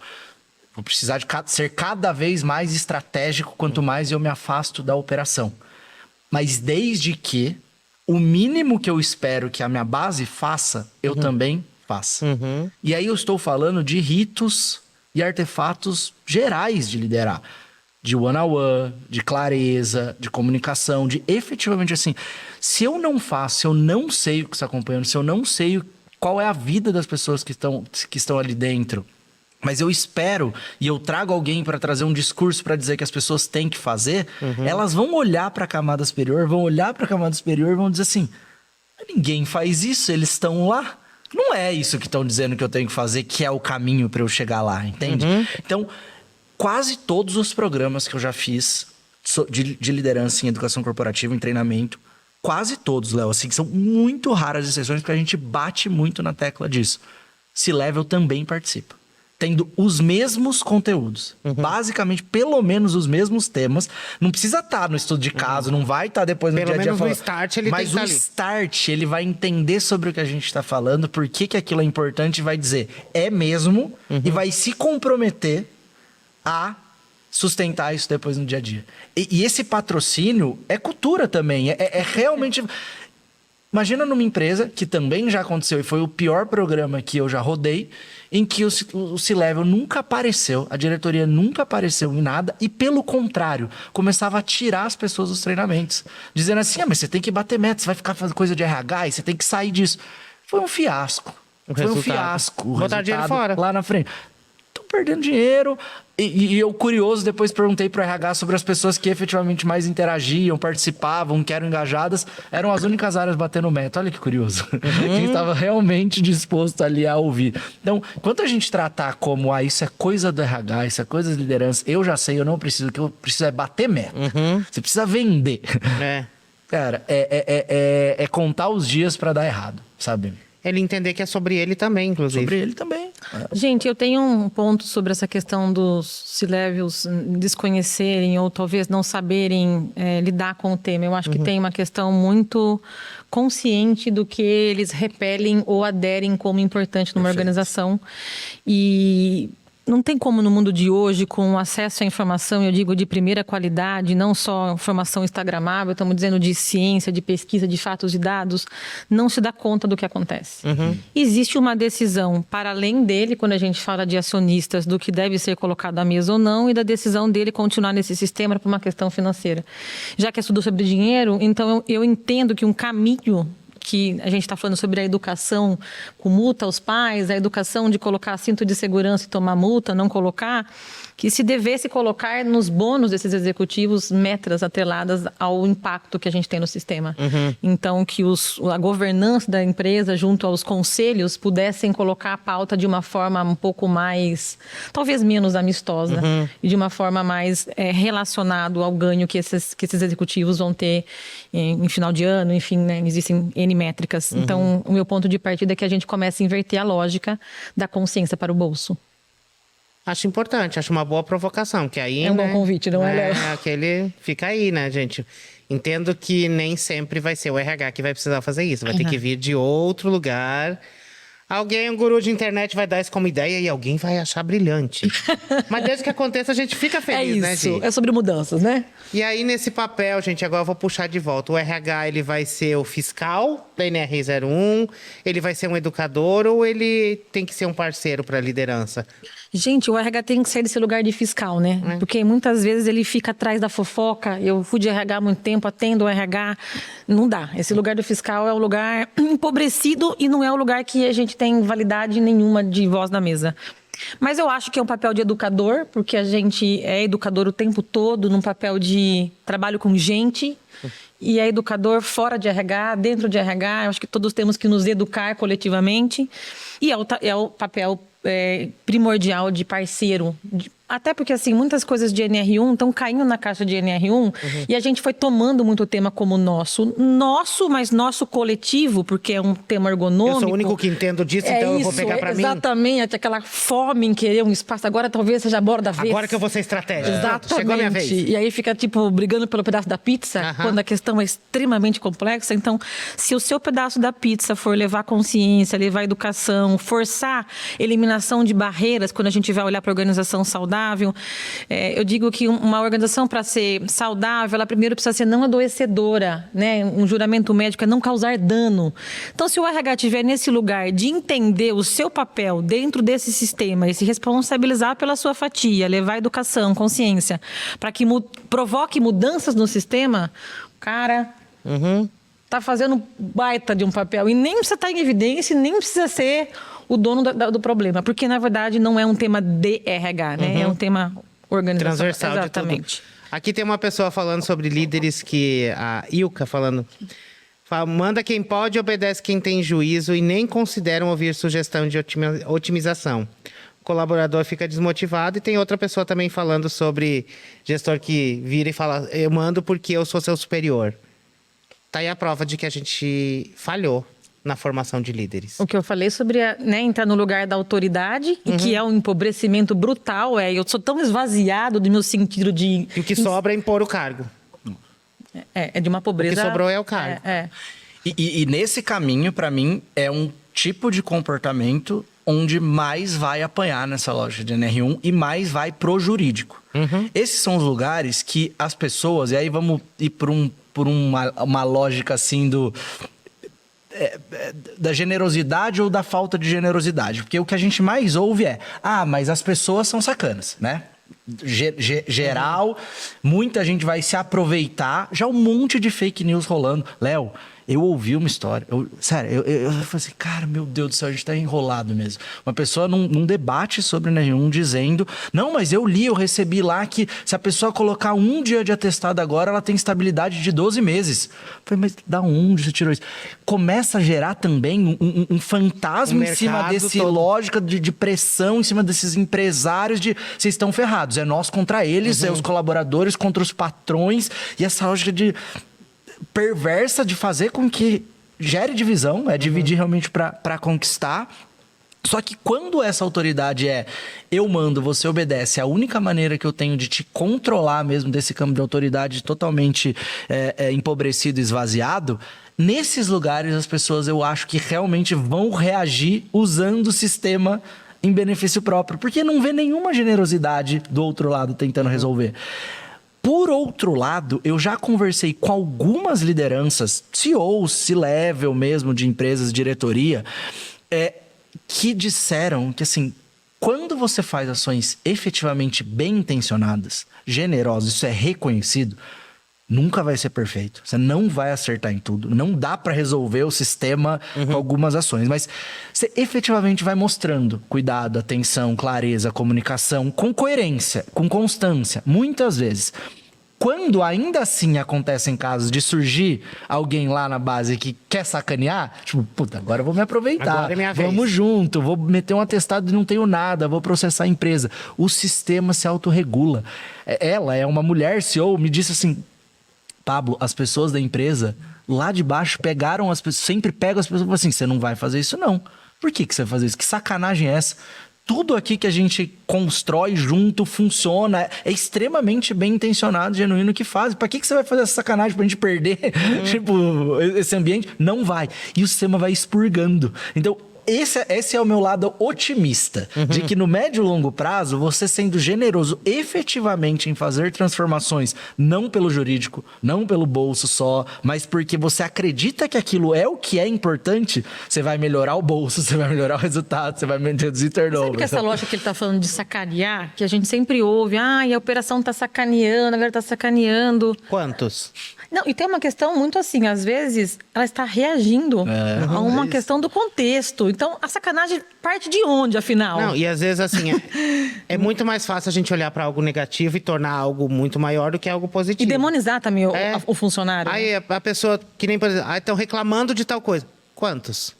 Vou precisar de ser cada vez mais estratégico quanto mais eu me afasto da operação. Mas desde que o mínimo que eu espero que a minha base faça, eu também faça. E aí eu estou falando de ritos e artefatos gerais de liderar. De one-on-one, de clareza, de comunicação, de efetivamente assim... Se eu não faço, se eu não sei o que está acompanhando, se eu não sei qual é a vida das pessoas que estão ali dentro... Mas eu espero e eu trago alguém para trazer um discurso para dizer que as pessoas têm que fazer, elas vão olhar para a camada superior, e vão dizer assim, ninguém faz isso, eles estão lá. Não é isso que estão dizendo que eu tenho que fazer, que é o caminho para eu chegar lá, entende? Então, quase todos os programas que eu já fiz de liderança em educação corporativa, em treinamento, quase todos, Léo, assim, são muito raras exceções, porque a gente bate muito na tecla disso. C-Level também participa. Tendo os mesmos conteúdos. Basicamente, pelo menos os mesmos temas. Não precisa estar no estudo de caso, não vai estar depois no Pelo dia a dia menos falando. no start ele tem que Mas estar o ali. start, ele vai entender sobre o que a gente está falando, por que aquilo é importante, vai dizer, é mesmo, e vai se comprometer a sustentar isso depois no dia a dia. E esse patrocínio é cultura também, é realmente... Imagina numa empresa, que também já aconteceu, e foi o pior programa que eu já rodei, em que o C-Level nunca apareceu, a diretoria nunca apareceu em nada, e pelo contrário, começava a tirar as pessoas dos treinamentos. Dizendo assim, mas você tem que bater meta, você vai ficar fazendo coisa de RH, e você tem que sair disso. Foi um fiasco. Foi um fiasco. Botar dinheiro fora. Lá na frente. Estão perdendo dinheiro. E eu, curioso, depois perguntei pro RH sobre as pessoas que efetivamente mais interagiam, participavam, que eram engajadas. Eram as únicas áreas batendo meta. Olha que curioso. Quem estava realmente disposto ali a ouvir. Então, enquanto a gente tratar como, isso é coisa do RH, isso é coisa de liderança, eu já sei, eu não preciso. O que eu preciso é bater meta. Você precisa vender. Cara, é contar os dias para dar errado, sabe? Ele entender que é sobre ele também, inclusive. Sobre ele também. Gente, eu tenho um ponto sobre essa questão dos C-Levels desconhecerem ou talvez não saberem lidar com o tema. Eu acho que tem uma questão muito consciente do que eles repelem ou aderem como importante numa organização. E não tem como no mundo de hoje, com acesso à informação, eu digo de primeira qualidade, não só informação instagramável, estamos dizendo de ciência, de pesquisa, de fatos, de dados, não se dá conta do que acontece. Existe uma decisão para além dele, quando a gente fala de acionistas, do que deve ser colocado à mesa ou não, e da decisão dele continuar nesse sistema por uma questão financeira. Já que estudou sobre dinheiro, então eu entendo que um caminho que a gente está falando sobre a educação com multa aos pais, a educação de colocar cinto de segurança e tomar multa, não colocar, que se devesse colocar nos bônus desses executivos metas atreladas ao impacto que a gente tem no sistema. Então, que a governança da empresa junto aos conselhos pudessem colocar a pauta de uma forma um pouco mais, talvez menos amistosa, e de uma forma mais relacionada ao ganho que esses executivos vão ter em final de ano, enfim, né? Existem N métricas. Então, o meu ponto de partida é que a gente comece a inverter a lógica da consciência para o bolso. Acho importante, acho uma boa provocação, que aí, É um bom convite, não é, Léo? Aquele fica aí, né, gente? Entendo que nem sempre vai ser o RH que vai precisar fazer isso. Vai ter que vir de outro lugar. Alguém, um guru de internet, vai dar isso como ideia e alguém vai achar brilhante. Mas desde que aconteça, a gente fica feliz, né, isso, gente? é sobre mudanças, né? E aí, nesse papel, gente, agora eu vou puxar de volta. O RH, ele vai ser o fiscal da NR 01? Ele vai ser um educador ou ele tem que ser um parceiro para a liderança? Gente, o RH tem que sair desse lugar de fiscal, né? Porque muitas vezes ele fica atrás da fofoca. Eu fui de RH há muito tempo, atendo o RH. Não dá. Esse lugar do fiscal é um lugar empobrecido e não é um lugar que a gente tem validade nenhuma de voz na mesa. Mas eu acho que é um papel de educador, porque a gente é educador o tempo todo, num papel de trabalho com gente. E é educador fora de RH, dentro de RH. Eu acho que todos temos que nos educar coletivamente. E é o papel primordial de parceiro. Até porque, assim, muitas coisas de NR1 estão caindo na caixa de NR1 e a gente foi tomando muito o tema como nosso. Mas nosso coletivo, porque é um tema ergonômico. Eu sou o único que entendo disso, então eu vou pegar pra mim. Exatamente, aquela fome em querer um espaço. Agora talvez seja a borda da vez. Agora que eu vou ser estratégico. Exatamente. Chegou a minha vez. E aí fica, tipo, brigando pelo pedaço da pizza. quando a questão é extremamente complexa. Então, se o seu pedaço da pizza for levar consciência, levar educação, forçar eliminação de barreiras, quando a gente vai olhar para a organização saudável, eu digo que uma organização, para ser saudável, ela primeiro precisa ser não adoecedora, né? Um juramento médico é não causar dano. Então, se o RH estiver nesse lugar de entender o seu papel dentro desse sistema e se responsabilizar pela sua fatia, levar educação, consciência, para que provoque mudanças no sistema, o cara tá fazendo baita de um papel. E nem precisa estar em evidência, nem precisa ser o dono do problema. Porque, na verdade, não é um tema de RH, né? É um tema organizacional. Transversal. Exatamente. De tudo. Aqui tem uma pessoa falando sobre líderes que... A Ilka falando... Manda quem pode, obedece quem tem juízo e nem consideram ouvir sugestão de otimização. O colaborador fica desmotivado. E tem outra pessoa também falando sobre gestor que vira e fala: eu mando porque eu sou seu superior. Tá aí a prova de que a gente falhou na formação de líderes. O que eu falei sobre entrar no lugar da autoridade, e que é um empobrecimento brutal. Eu sou tão esvaziado do meu sentido de... E o que sobra é impor o cargo. É de uma pobreza... O que sobrou é o cargo. E nesse caminho, para mim, é um tipo de comportamento onde mais vai apanhar nessa lógica de NR1 e mais vai pro jurídico. Esses são os lugares que as pessoas... E aí vamos ir por uma lógica assim da generosidade ou da falta de generosidade. Porque o que a gente mais ouve é: mas as pessoas são sacanas, né? Geral, muita gente vai se aproveitar. Já um monte de fake news rolando. Léo, eu ouvi uma história. Sério, eu falei assim, cara, meu Deus do céu, a gente tá enrolado mesmo. Uma pessoa num debate sobre NR1 dizendo: não, mas eu recebi lá que se a pessoa colocar 1 dia de atestado agora, ela tem estabilidade de 12 meses. Eu falei, mas da onde você tirou isso? Começa a gerar também um fantasma em cima desse lógica de pressão, em cima desses empresários de vocês estão ferrados. É nós contra eles, é os colaboradores contra os patrões. E essa lógica perversa de fazer com que gere divisão, dividir realmente para conquistar. Só que quando essa autoridade eu mando, você obedece, a única maneira que eu tenho de te controlar mesmo desse campo de autoridade totalmente empobrecido, esvaziado, nesses lugares as pessoas, eu acho que realmente vão reagir usando o sistema em benefício próprio, porque não vê nenhuma generosidade do outro lado tentando resolver. Por outro lado, eu já conversei com algumas lideranças, CEOs, C-level mesmo, de empresas, diretoria, que disseram que, assim, quando você faz ações efetivamente bem intencionadas, generosas, isso é reconhecido, nunca vai ser perfeito. Você não vai acertar em tudo. Não dá para resolver o sistema com algumas ações. Mas você efetivamente vai mostrando cuidado, atenção, clareza, comunicação, com coerência, com constância. Muitas vezes. Quando ainda assim acontecem casos de surgir alguém lá na base que quer sacanear, tipo, puta, agora eu vou me aproveitar. Agora é minha vez. Vamos junto, vou meter um atestado e não tenho nada, vou processar a empresa. O sistema se autorregula. Ela é uma mulher CEO, me disse assim: Pablo, as pessoas da empresa lá de baixo pegaram as pessoas, sempre pegam as pessoas e falam assim: você não vai fazer isso não. Por que você vai fazer isso? Que sacanagem é essa? Tudo aqui que a gente constrói junto funciona, é extremamente bem intencionado, genuíno que faz. Pra que você vai fazer essa sacanagem pra gente perder tipo, esse ambiente? Não vai. E o sistema vai expurgando. Então, esse é o meu lado otimista, de que no médio e longo prazo, você sendo generoso efetivamente em fazer transformações, não pelo jurídico, não pelo bolso só, mas porque você acredita que aquilo é o que é importante, você vai melhorar o bolso, você vai melhorar o resultado, você vai reduzir turnover. Sabe que essa lógica que ele tá falando de sacanear, que a gente sempre ouve: e a operação tá sacaneando, a galera tá sacaneando. Quantos? Não, e tem uma questão muito assim, às vezes ela está reagindo a uma questão do contexto. Então, a sacanagem parte de onde, afinal? Não, e às vezes assim, é muito mais fácil a gente olhar para algo negativo e tornar algo muito maior do que algo positivo. E demonizar também o funcionário. Aí a pessoa, que nem, por exemplo, estão reclamando de tal coisa. Quantos?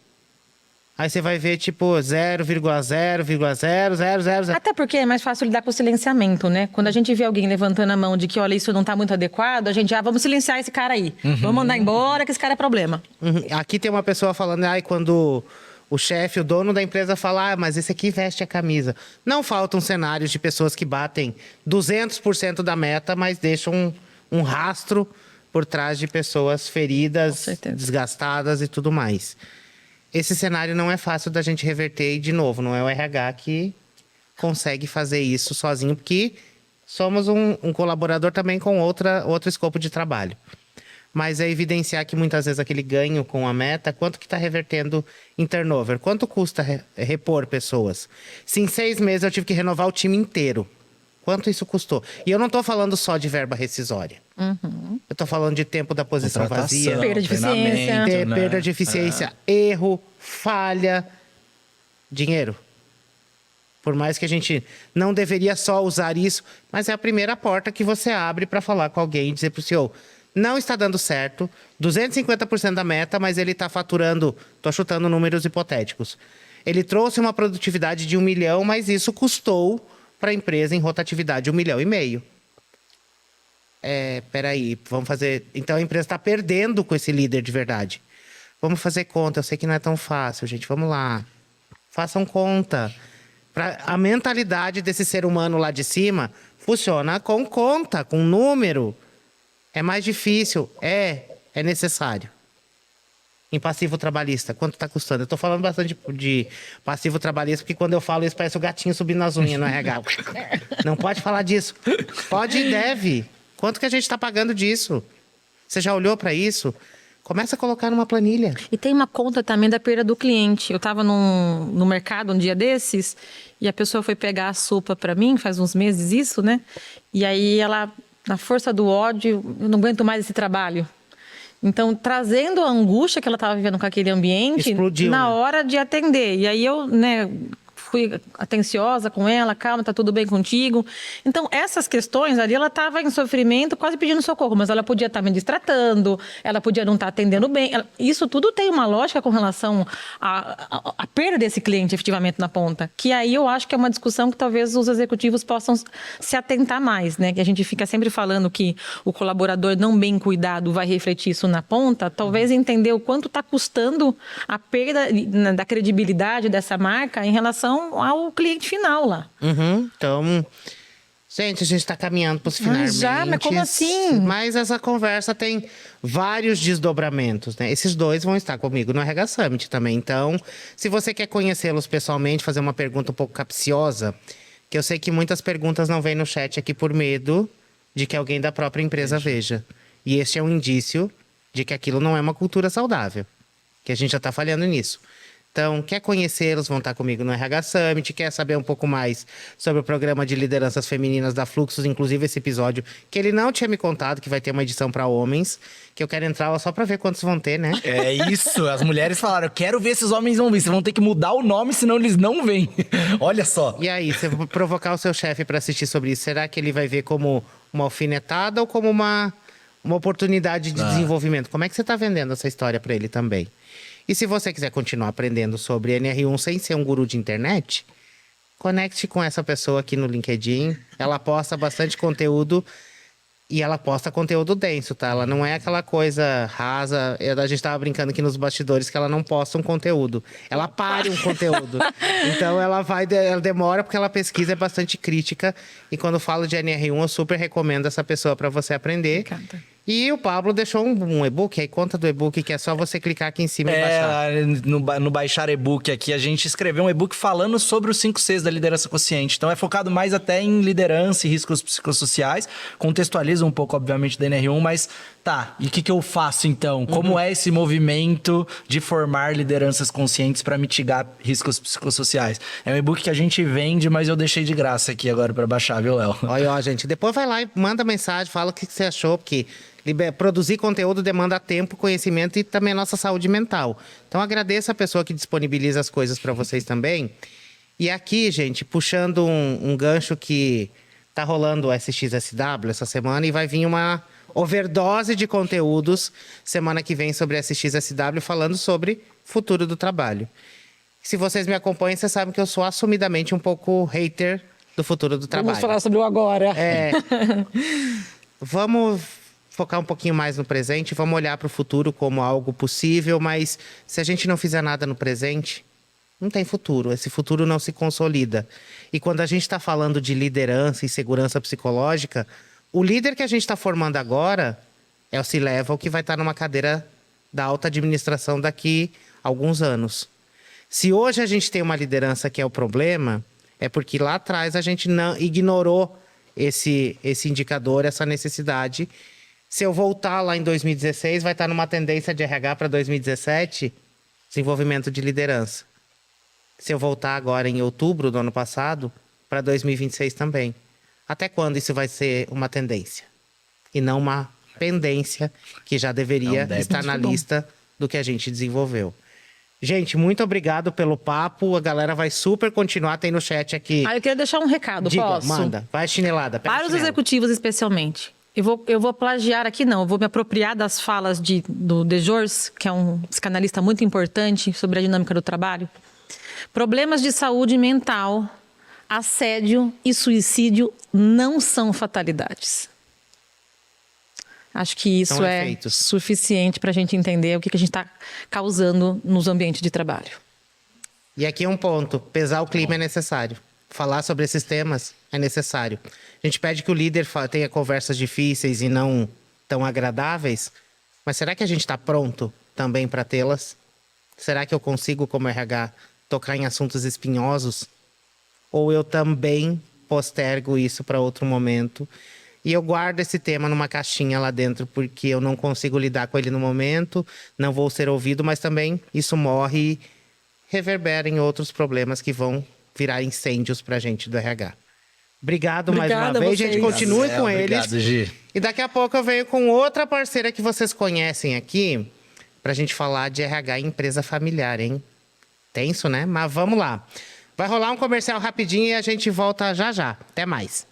Aí você vai ver, tipo, 0,0,000. Até porque é mais fácil lidar com o silenciamento, né? Quando a gente vê alguém levantando a mão de que, olha, isso não tá muito adequado, a gente, vamos silenciar esse cara aí. Vamos mandar embora, que esse cara é problema. Aqui tem uma pessoa falando, quando o chefe, o dono da empresa fala: mas esse aqui veste a camisa. Não faltam cenários de pessoas que batem 200% da meta, mas deixam um rastro por trás de pessoas feridas, Com certeza. desgastadas e tudo mais. Esse cenário não é fácil da gente reverter e, de novo, não é o RH que consegue fazer isso sozinho, porque somos um colaborador também com outro escopo de trabalho. Mas é evidenciar que muitas vezes aquele ganho com a meta, quanto que está revertendo em turnover? Quanto custa repor pessoas? Se em 6 meses eu tive que renovar o time inteiro, quanto isso custou? E eu não estou falando só de verba rescisória. Eu estou falando de tempo da posição vazia, Perda de eficiência. treinamento, né? perda de eficiência, erro, falha, dinheiro. Por mais que a gente não deveria só usar isso, mas é a primeira porta que você abre para falar com alguém e dizer para o CEO, não está dando certo, 250% da meta, mas ele está faturando, estou chutando números hipotéticos. Ele trouxe uma produtividade de 1 milhão, mas isso custou para a empresa em rotatividade 1,5 milhão. Peraí, vamos fazer... Então a empresa está perdendo com esse líder de verdade. Vamos fazer conta, eu sei que não é tão fácil, gente, vamos lá. Façam conta. A mentalidade desse ser humano lá de cima funciona com conta, com número. É mais difícil, é necessário. Em passivo trabalhista, quanto está custando? Eu estou falando bastante de passivo trabalhista, porque quando eu falo isso parece o gatinho subindo nas unhas no RH. Não pode falar disso. Pode e deve. Quanto que a gente está pagando disso? Você já olhou para isso? Começa a colocar numa planilha. E tem uma conta também da perda do cliente. Eu estava no mercado um dia desses e a pessoa foi pegar a sopa para mim, faz uns meses isso, né? E aí ela, na força do ódio, eu não aguento mais esse trabalho. Então, trazendo a angústia que ela estava vivendo com aquele ambiente, explodiu, na né? hora de atender. E aí eu, né, fui atenciosa com ela, calma, tá tudo bem contigo. Então, essas questões ali, ela estava em sofrimento, quase pedindo socorro, mas ela podia estar me distratando, ela podia não estar atendendo bem. Isso tudo tem uma lógica com relação à perda desse cliente, efetivamente, na ponta. Que aí eu acho que é uma discussão que talvez os executivos possam se atentar mais, né? Que a gente fica sempre falando que o colaborador não bem cuidado vai refletir isso na ponta. Talvez entender o quanto está custando a perda da credibilidade dessa marca em relação ao cliente final lá. Então, gente, a gente está caminhando para os finalmente. Mas como assim? Mas essa conversa tem vários desdobramentos, né? Esses dois vão estar comigo no RH Summit também. Então, se você quer conhecê-los pessoalmente, fazer uma pergunta um pouco capciosa, que eu sei que muitas perguntas não vêm no chat aqui por medo de que alguém da própria empresa veja. E este é um indício de que aquilo não é uma cultura saudável, que a gente já está falhando nisso. Então, quer conhecê-los, vão estar comigo no RH Summit, quer saber um pouco mais sobre o programa de lideranças femininas da Fluxus, inclusive esse episódio, que ele não tinha me contado, que vai ter uma edição para homens, que eu quero entrar só para ver quantos vão ter, né? É isso, as mulheres falaram, eu quero ver se os homens vão vir, vocês vão ter que mudar o nome, senão eles não vêm. Olha só. E aí, você vai provocar o seu chefe para assistir sobre isso, será que ele vai ver como uma alfinetada ou como uma oportunidade de desenvolvimento? Como é que você está vendendo essa história para ele também? E se você quiser continuar aprendendo sobre NR1 sem ser um guru de internet, conecte com essa pessoa aqui no LinkedIn. Ela posta bastante conteúdo e ela posta conteúdo denso, tá? Ela não é aquela coisa rasa. A gente tava brincando aqui nos bastidores que ela não posta um conteúdo. Ela pare um conteúdo. Então ela demora porque ela pesquisa, é bastante crítica. E quando eu falo de NR1, eu super recomendo essa pessoa para você aprender. Encanta. E o Pablo deixou um e-book, aí conta do e-book, que é só você clicar aqui em cima e baixar. No baixar e-book aqui, a gente escreveu um e-book falando sobre os 5 Cs da liderança consciente. Então é focado mais até em liderança e riscos psicossociais. Contextualiza um pouco, obviamente, da NR1, mas tá, e o que eu faço então? Como é esse movimento de formar lideranças conscientes para mitigar riscos psicossociais? É um e-book que a gente vende, mas eu deixei de graça aqui agora para baixar, viu, Léo? Olha, ó, gente, depois vai lá e manda mensagem, fala o que você achou, porque produzir conteúdo demanda tempo, conhecimento e também nossa saúde mental. Então agradeço a pessoa que disponibiliza as coisas para vocês também. E aqui, gente, puxando um gancho que tá rolando o SXSW essa semana e vai vir uma overdose de conteúdos semana que vem sobre SXSW falando sobre futuro do trabalho. Se vocês me acompanham, vocês sabem que eu sou assumidamente um pouco hater do futuro do trabalho. Vamos falar sobre o agora. Vamos focar um pouquinho mais no presente, vamos olhar para o futuro como algo possível, mas se a gente não fizer nada no presente, não tem futuro, esse futuro não se consolida. E quando a gente está falando de liderança e segurança psicológica, o líder que a gente está formando agora é o C-Level que vai estar numa cadeira da alta administração daqui a alguns anos. Se hoje a gente tem uma liderança que é o problema, é porque lá atrás a gente não ignorou esse indicador, essa necessidade. Se eu voltar lá em 2016, vai estar numa tendência de RH para 2017, desenvolvimento de liderança. Se eu voltar agora em outubro do ano passado, para 2026 também. Até quando isso vai ser uma tendência? E não uma pendência que já deveria estar na lista do que a gente desenvolveu. Gente, muito obrigado pelo papo. A galera vai super continuar. Tem no chat aqui. Eu queria deixar um recado, Diga, posso? manda. Vai chinelada. Pega Para os chinelo. executivos, especialmente. Eu vou plagiar aqui, não. Eu vou me apropriar das falas do Dejors, que é um psicanalista muito importante sobre a dinâmica do trabalho. Problemas de saúde mental, assédio e suicídio não são fatalidades. Acho que isso São é efeitos. suficiente para a gente entender o que a gente está causando nos ambientes de trabalho. E aqui um ponto. Pesar o clima é necessário. Falar sobre esses temas é necessário. A gente pede que o líder tenha conversas difíceis e não tão agradáveis, mas será que a gente está pronto também para tê-las? Será que eu consigo, como RH, tocar em assuntos espinhosos? Ou eu também postergo isso para outro momento? E eu guardo esse tema numa caixinha lá dentro, porque eu não consigo lidar com ele no momento, não vou ser ouvido, mas também isso morre e reverbera em outros problemas que vão virar incêndios pra gente do RH. Obrigado mais Obrigada uma a vez, gente. vocês. Continue com Obrigado, eles. Gi. E daqui a pouco eu venho com outra parceira que vocês conhecem aqui, pra gente falar de RH em empresa familiar, hein? Tenso, né? Mas vamos lá. Vai rolar um comercial rapidinho e a gente volta já já. Até mais.